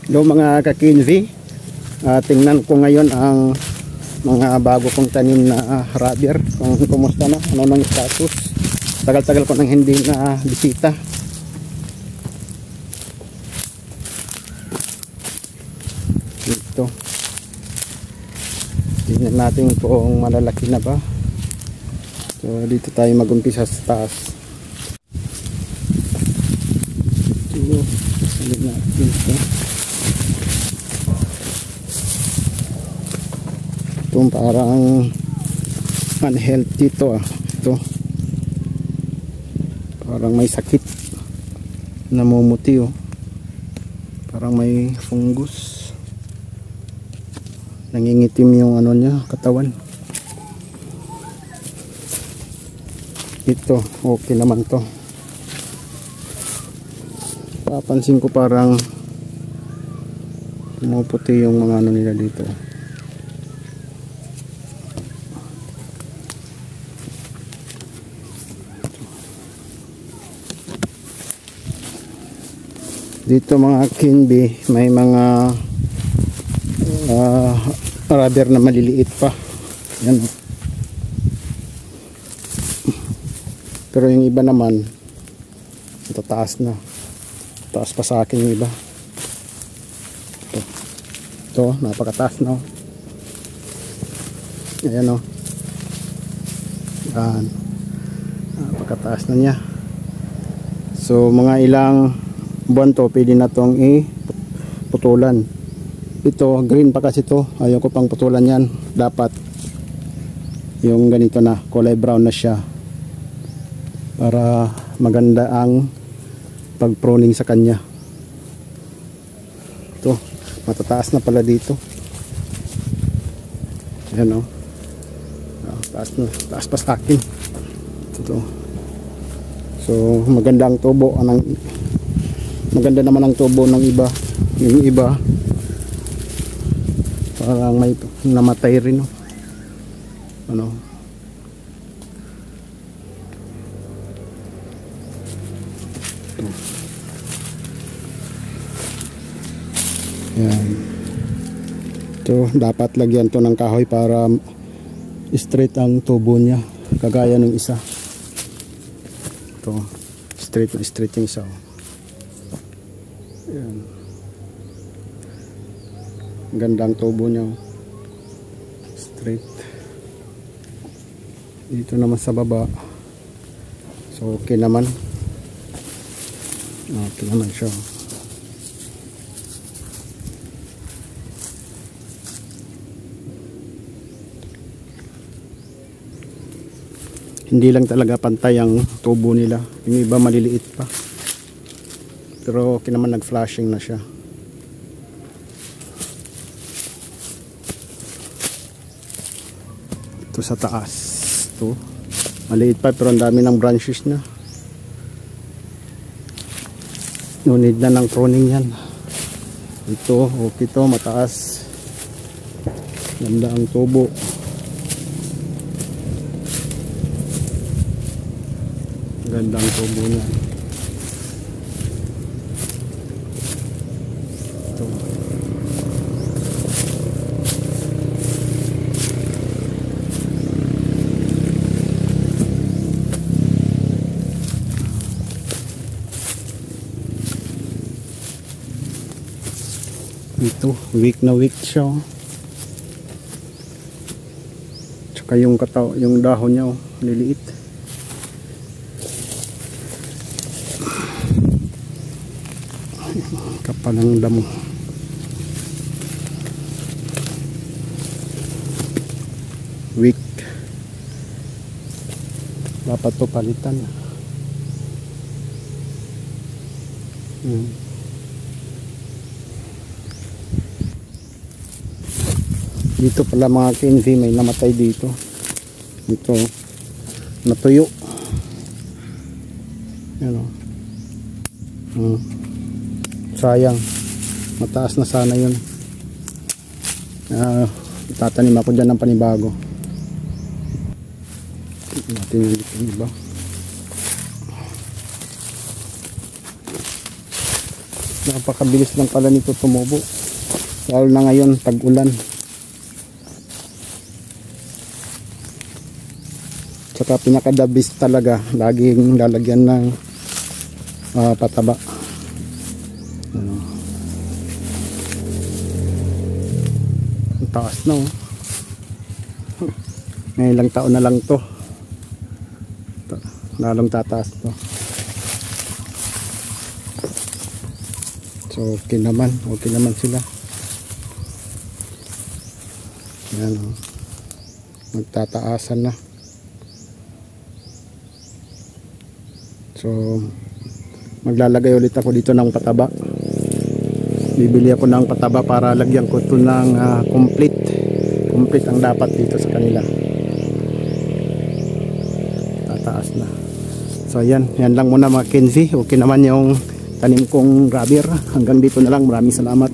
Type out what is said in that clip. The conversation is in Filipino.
Hello mga ka-Kinvi, tingnan ko ngayon ang mga bago kong tanim na rubber, kung kumusta na, ano nang status. Tagal-tagal ko nang hindi na bisita. Dito tingnan natin kung malalaki na ba. So dito tayo mag-umpisa sa taas. Tingnan natin ito. Itong parang unhealthy ito ito parang may sakit, namumuti parang may fungus, nangingitim yung ano niya, katawan. Ito okay naman to. Papansin ko parang pumuputi yung mga ano nila dito. Dito mga Kinvi, may mga rubber na maliliit pa. Yan. Pero yung iba naman tataas na. Taas pa sa akin yung iba. Ito napakataas na. Ayan Yan. Napakataas na niya. So mga ilang buwan to, pwede na itong iputulan. Ito, green pa kasi to. Ayaw ko pang putulan yan. Dapat yung ganito na, kulay brown na siya. Para maganda ang pag-pruning sa kanya. Ito, matataas na pala dito. Ayan taas pa sa akin. Ito. So, maganda ang tubo. Maganda naman ang tubo ng iba. Yung iba parang may namatay rin yan. Ito dapat lagyan to ng kahoy para straight ang tubo niya, kagaya ng isa. Ito straight yung isa. Yan. Gandang tubo niya, straight. Dito naman sa baba, so okay naman siya. Hindi lang talaga pantay ang tubo nila, yung iba maliliit pa. Pero okay naman, nag-flashing na siya. Ito sa taas. Ito. Maliit pa pero ang dami ng branches na. No need na ng pruning yan. Ito, okay to, mataas. Ganda ang tubo. Ganda ang tubo niya. Ito, weak na weak siya. Tsaka yung dahon niya liliit. Kapal ng damo. Weak. Dapat to palitan. Dito pala mga Kinvi, may namatay dito. Ito, natuyo. Yan sayang, mataas na sana yun. Tatanim ako dyan ng panibago. Natin yung iba. Napakabilis lang pala nito tumubo, lalo na ngayon tag-ulan. Tsaka pinakadabis talaga, laging lalagyan ng pataba. Ang taas na oh. Ngayon ilang taon na lang to, lalong tataas to. So okay naman sila. Yan oh. Magtataasan na. So maglalagay ulit ako dito ng pataba. Bibili ako ng pataba para lagyan ko ito ng complete ang dapat dito sa kanila. Tataas na. So yan lang muna mga Kenzie. Okay naman yung tanim kong rubber. Hanggang dito na lang. Maraming salamat.